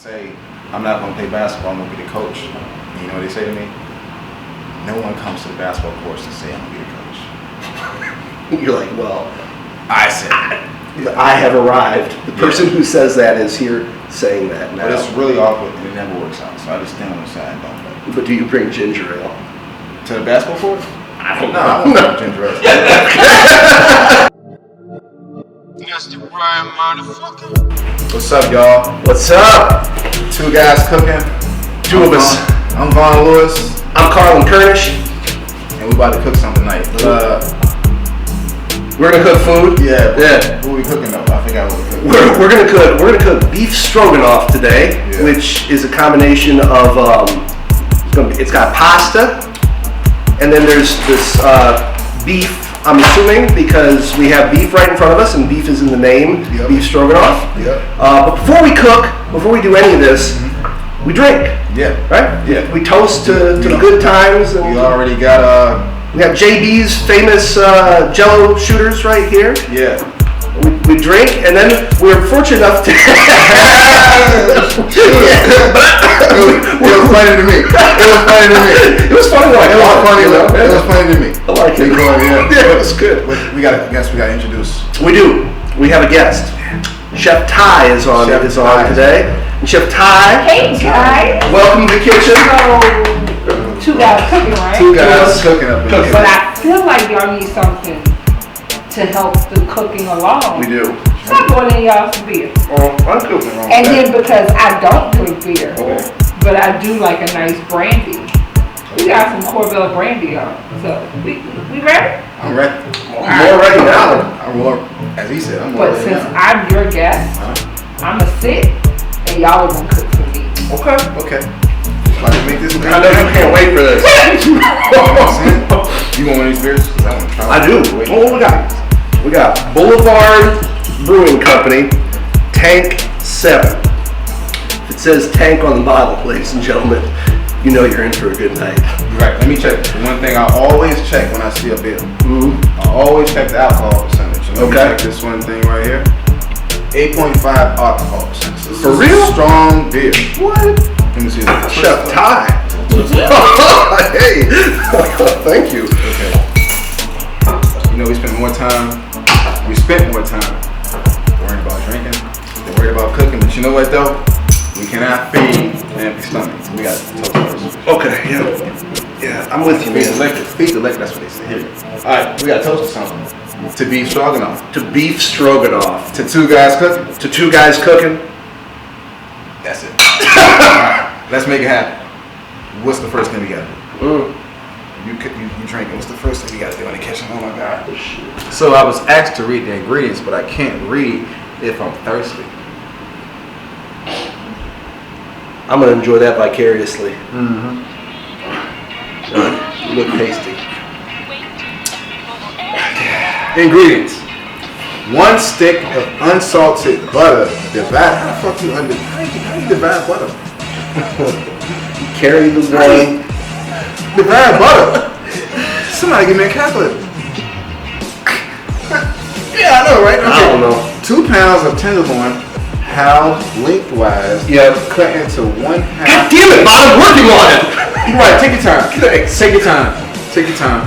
say, I'm not going to play basketball, I'm going to be the coach. And you know what they say to me? No one comes to the basketball course to say, I'm going to be the coach. You're like, well, I said I have arrived. The person who says that is here saying that now. But it's really awkward and it never works out. So I just stand on the side and don't play. But do you bring ginger ale? To the basketball court? I don't know. I don't know ginger ale. What's up, y'all? What's up? Two guys cooking. Two of us. I'm Vaughn Lewis. I'm Carlin Kernish. And we about to cook something tonight. We're gonna cook food. Yeah. What are we cooking though? I forgot what we're cooking. We're gonna cook beef stroganoff today, which is a combination of it's got pasta, and then there's this beef. I'm assuming because we have beef right in front of us, and beef is in the name. Yep. Beef stroganoff. Yep. But before we cook, before we do any of this, we drink. Yeah. Right. Yeah. We toast to the good times. And we already got we got JB's famous Jello shooters right here. Yeah. We drink, and then we're fortunate enough to. It was funny to me. It was funny. It was funny to me. I like it. Yeah, it was good. We got to introduce. We do. We have a guest. Chef Ty is on today. And Chef Ty. Hey guys. Welcome to the kitchen. So, two guys cooking, right? Two guys cooking up in here. But I feel like y'all need something to help the cooking along. We do. Stop going in y'all's beer. Oh, I'm cooking wrong. And then because I don't drink beer, Okay. but I do like a nice brandy. We got some Korbel brandy on. So we ready? I'm ready. More ready now. I'm more, as he said, I'm more But ready since now. I'm your guest, I'ma sit and y'all are gonna cook for me. Okay. About to make this. I know you can't wait for this. You want one of these beers? 'Cause I want to try. I do. Oh, we got Boulevard Brewing Company, Tank 7. If it says tank on the bottle, ladies and gentlemen, you know you're in for a good night. Right. Let me check. The one thing I always check when I see a beer. I always check the alcohol percentage. So let me check this one thing right here. 8.5 alcohol percentage. So this For is real? a strong beer. What? Let me see this. Chef Ty. Hey, thank you. Okay. You know, we spent more time worrying about drinking than worried about cooking. But you know what though? We cannot feed an empty stomach. We got to toast first. Okay, yeah, I'm with you, Feed the man. liquor. Feed the liquor. That's what they say. Here. All right, we got to toast to something. To beef stroganoff. To beef stroganoff. To two guys cooking. To two guys cooking. That's it. All right, let's make it happen. What's the first thing we got to do? You drinking. What's the first thing we got to do in the kitchen? Oh my God. So I was asked to read the ingredients, but I can't read if I'm thirsty. I'm gonna enjoy that vicariously. You look tasty. Ingredients: 1 stick of unsalted butter. Divide. How the fuck you how you divide butter? Carry the one. Divide butter. Somebody give me a calculator. Yeah, I know, right? Okay. I don't know. 2 pounds of tenderloin, halved lengthwise. Yep. Cut into 1/2. God damn it, Bob, I'm working on it. You're right. Take your time. Take your time. Take your time.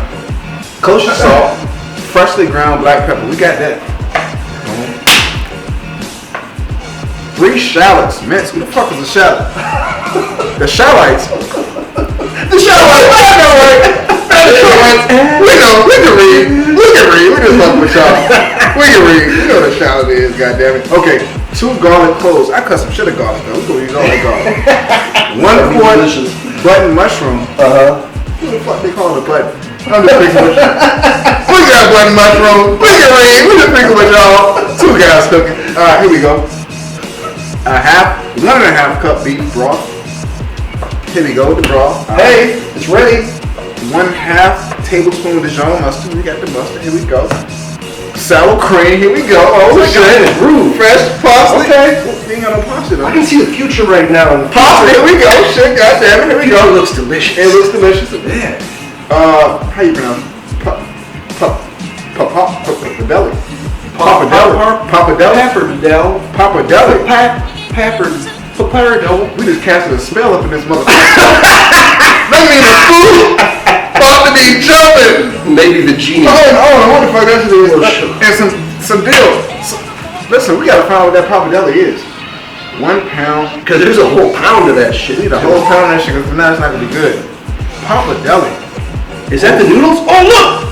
Kosher salt, freshly ground black pepper. We got that. 3 shallots. Mince. Who the fuck is a shallot? The shallots. The shallots. I know, right? We know. We can read. We just fucking with y'all. We can read. You know what a shallot is, goddammit. Okay. 2 garlic cloves. I cut some shit of garlic though. We're gonna use all that garlic. 1 quart button mushroom. Who the fuck they call it a button? I'm just picking with you. We got button mushroom. We can read. We just picking with y'all. 2 guys cooking. Alright, here we go. 1.5 cup beef broth. Here we go, the broth. Hey, it's ready. 1/2 tablespoon Dijon mustard. We got the mustard. Here we go. Sour cream. Here we go. Oh shit! Fresh parsley. Okay. We ain't got no pasta though. I can see the future right now. In the Pasta. Here we go. Shit, goddamn it. Here we future go. looks delicious. It looks delicious. Yeah. How you pronounce it? Pappardelle. Pappardelle. Pappardelle. Pappardelle. Papyri double. We just casted a spell up in this motherfucker. That means the food about to be jumping. Maybe the genie. Oh, what the fuck that shit is? And some deals. Listen, we gotta find out what that pappardelle is. 1 pound. Because there's a whole pound of that shit. We need a whole pound of that shit because now it's not gonna be good. Pappardelle. Is that the noodles? Oh, look!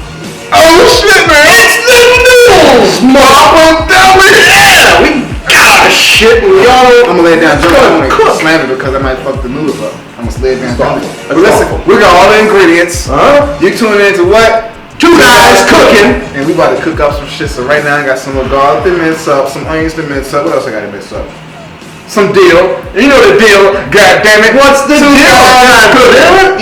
Oh shit, man! It's the noodles! Pappardelle! Yeah! We got shit. I'm gonna lay it down. I'm gonna gonna slam it because I might fuck the noodles up. I'm gonna lay it down. But listen, awful. we got all the ingredients. You tuning into what? Two guys cooking. And we about to cook up some shit. So right now I got some garlic to mince up, some onions to mince up. What else I got to mince up? Some dill. You know the deal. God damn it. What's the deal?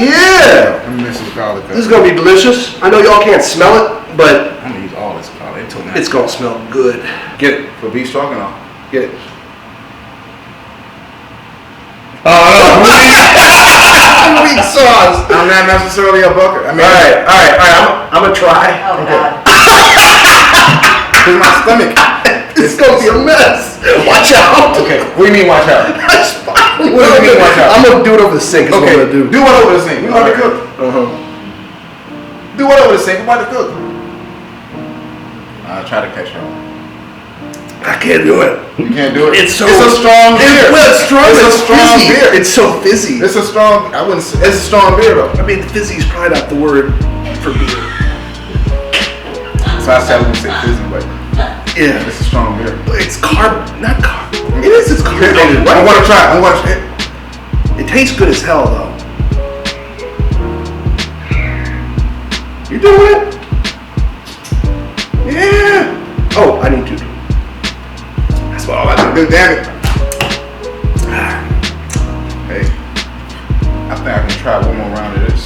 Yeah. I'm gonna mince some garlic up. This is gonna be delicious. I know y'all can't smell it, but I'm gonna use all this garlic until now. it's gonna smell good. Get it for beef stroganoff. Get it. Weak sauce. I'm not necessarily a bucket. I mean, All right. I'm gonna try. Oh, God. Cause my stomach. It's gonna be a mess. Watch out. Okay. What do you mean watch out? What do you mean watch out? I'm gonna do it over the sink. Is what I'm gonna do. Do what over the sink. We about to cook. Do what over the sink. We about to cook. Try to catch up. I can't do it. You can't do it. It's a strong beer. It's strong. It's a strong fizzy. beer. It's so fizzy. It's a strong. I wouldn't say it's a strong beer though. I mean, fizzy is probably not the word for beer. So I said I wouldn't say fizzy, but Yeah. it's a strong beer. It's not carb. It is. It's carbonated. I want to try it. I want to. It tastes good as hell though. You doing it? Yeah. Oh, I need to. That's all I do. Damn it. Hey, I think I can try one more round of this.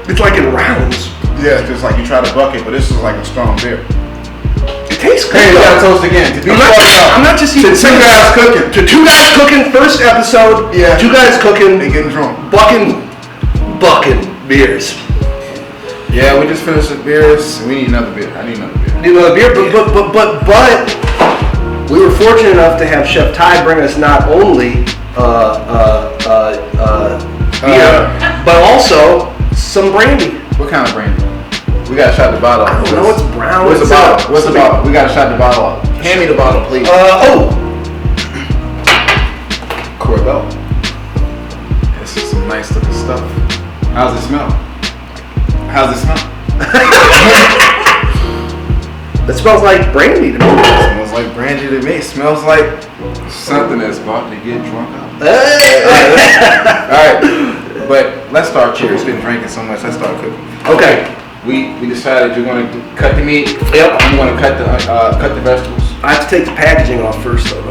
It's like in rounds. Yeah, just like you try the bucket, but this is like a strong beer. It tastes good. Hey, you though. gotta toast again. I'm not just even to two guys cooking. To two guys cooking, first episode. Yeah. Two guys cooking. They getting drunk. Bucking beers. Yeah, we just finished the beers. We need another beer. I need another beer. Need another beer, but we were fortunate enough to have Chef Ty bring us not only beer, but also some brandy. What kind of brandy? We gotta shot the bottle. I don't know. It's brown. What's the It's bottle? What's the bottle? We gotta shot the bottle off. Hand me the bottle, please. Korbel. This is some nice looking stuff. How's it smell? How's it smell? It smells like brandy to me. It smells like brandy to me. It smells like something that's about to get drunk out. Alright, but let's start. Cheers. Been drinking so much. Let's start cooking. Okay. We decided you're gonna cut the meat. Yep. I'm gonna cut the vegetables. I have to take the packaging off first, though,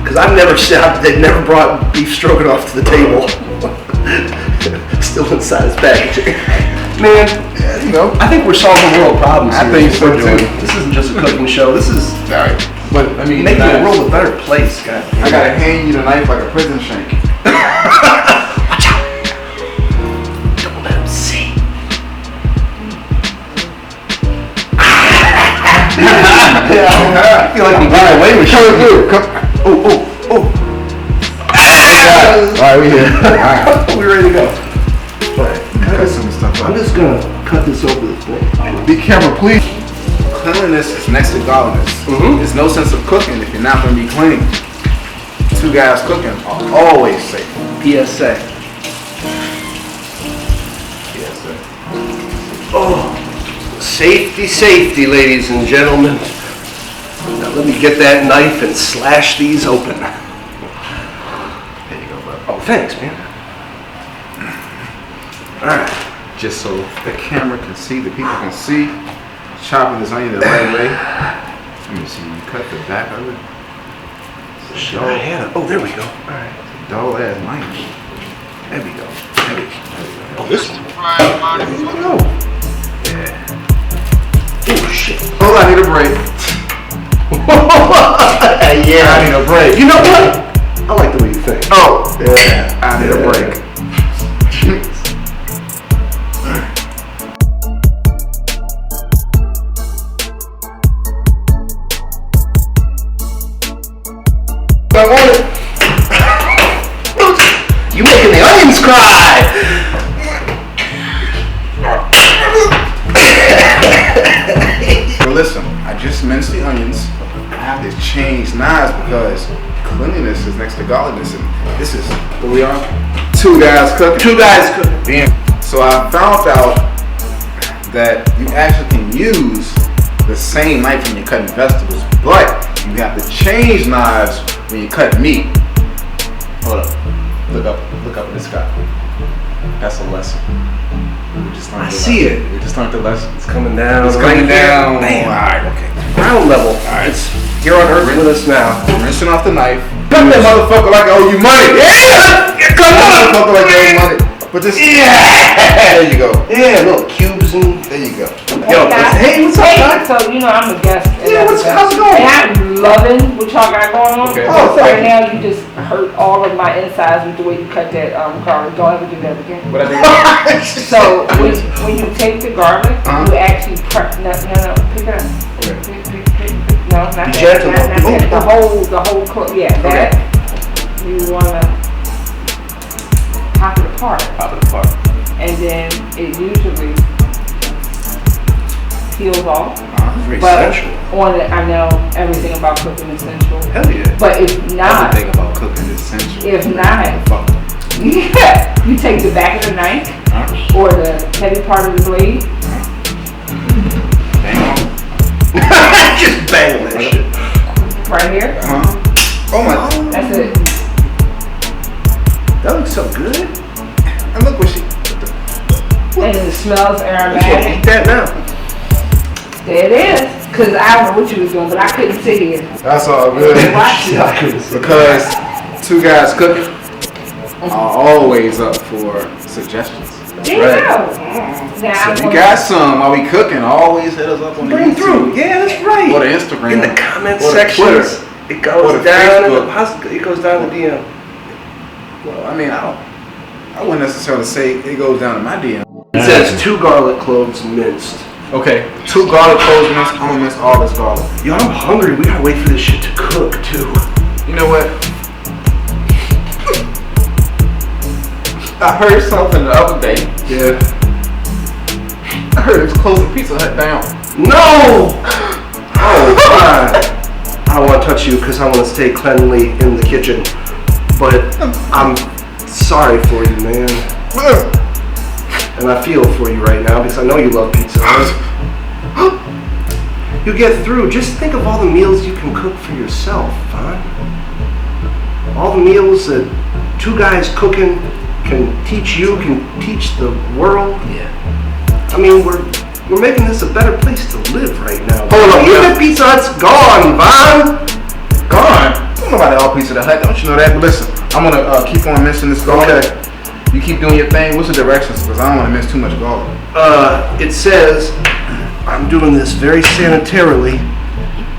because I've never said they've never brought beef stroganoff to the table. Still inside its packaging. Man, Yeah, you know. I think we're solving world problems I here. think That's so, what we're doing. too. This isn't just a cooking show. This is Alright. But let me making the world a better place, guys. I gotta hand you the knife like a prison shank. Watch out! Don't let him see. I feel like I'm going away with you. Oh. Alright, we here. Alright. We're ready to go. Cut some stuff I'm up. just gonna cut this over the thing. Be careful, please. Cleanliness is next to godliness. There's no sense of cooking if you're not gonna be clean. Two guys cooking are always safe. PSA. Oh, safety, ladies and gentlemen. Now let me get that knife and slash these open. There you go, bud. Oh, thanks, man. All right. Just so the camera can see, the people can see. Chopping this onion the right way. Let me see, you cut the back of it. Shit, I had it. Oh, there we go. All right. Dull ass knife. There we go. There we go. Oh, this one. There we go. Yeah. Oh, shit. Oh, I need a break. Yeah. I need a break. You know what? I like the way you think. Oh, yeah. I need a break. I want it. You making the onions cry. But listen, I just minced the onions. I have to change knives because cleanliness is next to godliness, and this is what we are. Two guys cooking. Damn. So I found out that you actually can use the same knife when you're cutting vegetables, but you have to change knives when you cut meat. Hold up. Look up at this guy. That's a lesson. I see it. We just learned the lesson. It's coming down. It's coming down. Bam. Alright, okay. Ground level. Alright. It's here on Earth with us now. Rinsing off the knife. Cut that motherfucker like I owe you money. Yeah! Come on! Motherfucker like I owe you money. But just there you go. Yeah, little cubes and There you go. yo, hey, what's up, guys? So, you know, I'm a guest. Yeah, how's it going? And I'm loving what y'all got going on. Okay. Oh, So thank right you. now, you just hurt all of my insides with the way you cut that garlic. Don't ever do that again. What I did? So when you take the garlic, you actually prep. No, pick it up. Okay. Pick. No, not that. Be gentle. Not that. The whole clove. Yeah, Okay. that. You wanna pop it apart. Pop it apart. And then it usually peels off. Very But essential. on it, I know everything about cooking is essential. Hell yeah. But if not, Everything about cooking is essential. if not, yeah, you take the back of the knife or the heavy part of the blade. Just bang that shit. Right here. Oh my! That's it. That looks so good. And look what she. And it smells I can't aromatic. eat that now. There it is. Cause I don't know what you was doing, but I couldn't sit here. That's all good. Watch it. Because two guys cooking are always up for suggestions. There you Right. go. Now, So if you got some while we cooking, always hit us up on the Bring YouTube. through. Yeah, that's right. Or the Instagram. In the comment or the sections. Twitter. It goes Or the down. Facebook. It goes down the DM. Well, I mean, I wouldn't necessarily say it goes down to my DM. It says 2 garlic cloves minced. Okay, 2 garlic cloves minced. I'm gonna mince all this garlic. Yo, I'm hungry. We gotta wait for this shit to cook too. You know what? I heard something the other day. Yeah. I heard it's closing Pizza Hut down. No! Oh God! I don't want to touch you because I want to stay cleanly in the kitchen. But I'm sorry for you, man. And I feel for you right now because I know you love pizza. You get through. Just think of all the meals you can cook for yourself, huh? All the meals that 2 guys cooking can teach you, can teach the world. Yeah. I mean, we're making this a better place to live right now. Hold on, even now. if Pizza Hut's gone, Von. Gone? Don't nobody all Pizza Hut. Don't you know that? But listen, I'm gonna keep on mincing this garlic. Okay. You keep doing your thing. What's the directions? Because I don't want to mince too much garlic. It says, I'm doing this very sanitarily.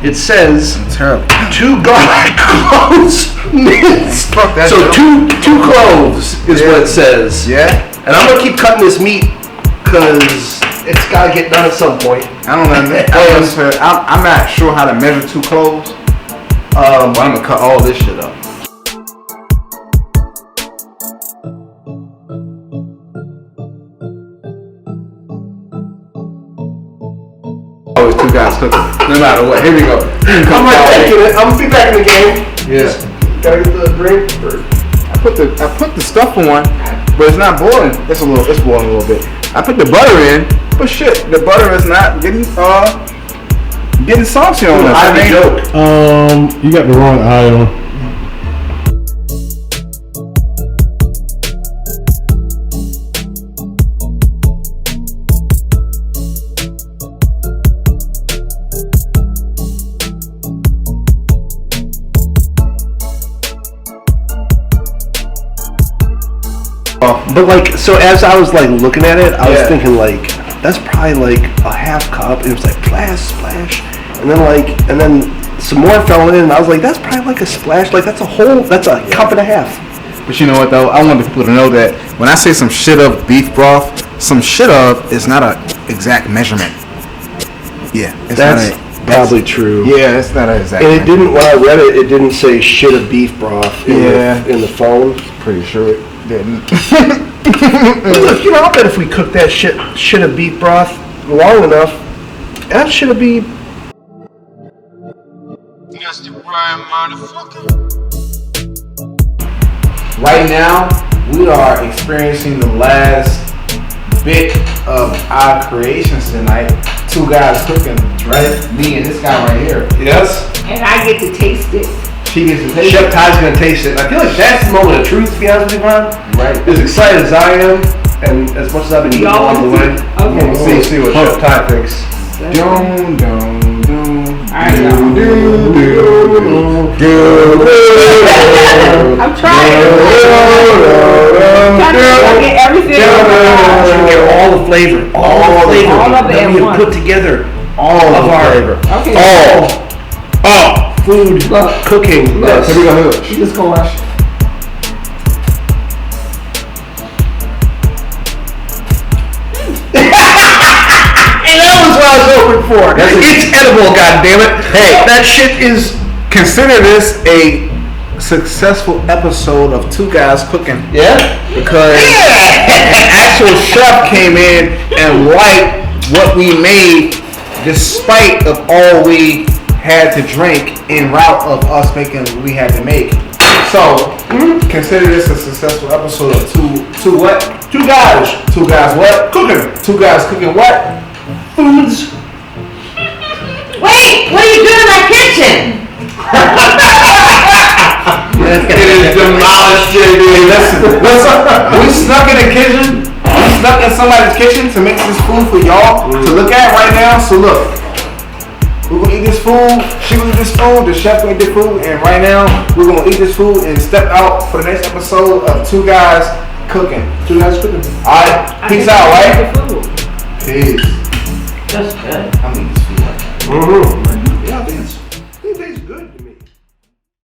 It says Terrible. 2 garlic cloves minced. Fuck that So shit. two cloves is what it says. Yeah? And I'm gonna keep cutting this meat because it's gotta get done at some point. I don't know. I'm not sure how to measure 2 cloves. But I'm gonna cut all this shit up. Always 2 guys cooking. No matter what. Here we go. I'm taking it. I'm gonna be back in the game. Yeah. Gotta get the drink. I put the stuff on, but it's not boiling. It's boiling a little bit. I put the butter in, but shit, the butter is not getting saucy on us. I made joke. You got the wrong eye on. But like, so as I was like looking at it, I was Yeah. thinking like, that's probably like a half cup. And it was like splash, and then some more fell in, and I was like, that's probably like a splash. Like that's a cup and a half. But you know what though? I want people to know that when I say some shit of beef broth, some shit of is not an exact measurement. Yeah, it's not probably true. Yeah, it's not exact. And it didn't, when I read it, it didn't say shit of beef broth in the phone. Pretty sure it didn't. But look, you know, I bet if we cook that shit of beef broth long enough, that shit'll be. Right now, we are experiencing the last bit of our creations tonight. Two guys cooking, right? Me and this guy right here. Yes. And I get to taste it. She gets to taste Chef it. Ty's gonna taste it. And I feel like that's the moment of truth, to be honest with you, Ron. Right. As excited as I am, and as much as I've been eating Y'all along the way, okay. we'll see what Chef Ty thinks. Dum, dum, dum. Alright, y'all. I'm trying to get everything. Get all the flavor, all the flavor all of it that at we have once. put together, All of of our flavor. Okay. food Look. cooking. Look. Here we go. You just go wash. And that was what I was hoping for. It's edible, goddammit. Hey, that shit is. Consider this a successful episode of Two Guys Cooking. Yeah. Because an actual chef came in and liked what we made despite of all we had to drink en route of us making what we had to make. So, consider this a successful episode of two what? Two guys. Two guys what? Cooking. Two guys cooking what? Foods. Wait, what are you doing in my kitchen? It is demolished, JB. Listen, we snuck in the kitchen. We snuck in somebody's kitchen to make this food for y'all to look at right now. So look, we're gonna eat this food. She gonna eat this food. The chef gonna eat the food. And right now, we're gonna eat this food and step out for the next episode of Two Guys Cooking. Two guys cooking. All right, peace out, right? Peace. That's good. I'm eating this food right now. Mm-hmm. Yeah, I think it's